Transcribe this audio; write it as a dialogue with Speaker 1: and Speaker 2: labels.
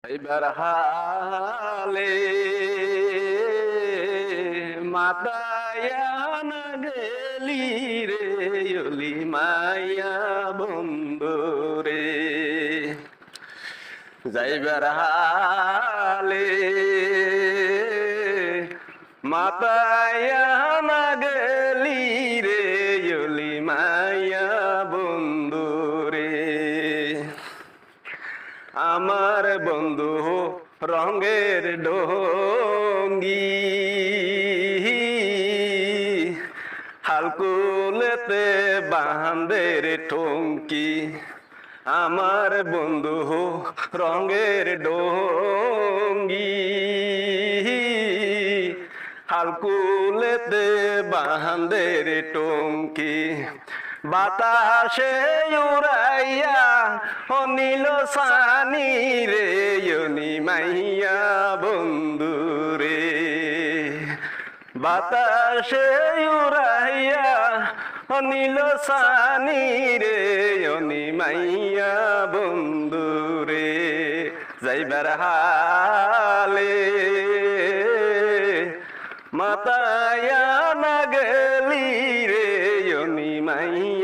Speaker 1: এবার হালে মাতায়া না গেলি রে ওলি মাইয়া বন্ধু রে যাইবার হালে মাতায়া না গেলি রে ওলি মাইয়া বন্ধু রে আমার বন্ধু রঙের ডঙ্গি হালকুলেতে বাঁধের টঙ্কি আমার বন্ধু রঙের ডঙ্গি হালকুলেতে বাঁধের টঙ্কি বাতাসে উড়াইয়া অনিল সানি রে ইয়নি মাইয়া বন্ধু রে বাতাসে উড়াইয়া অনিল সানি রে ইয়নি মাইয়া বন্ধু রে যাইবার হালে মাতায়া না গেলি রে ইয়নি মাইয়া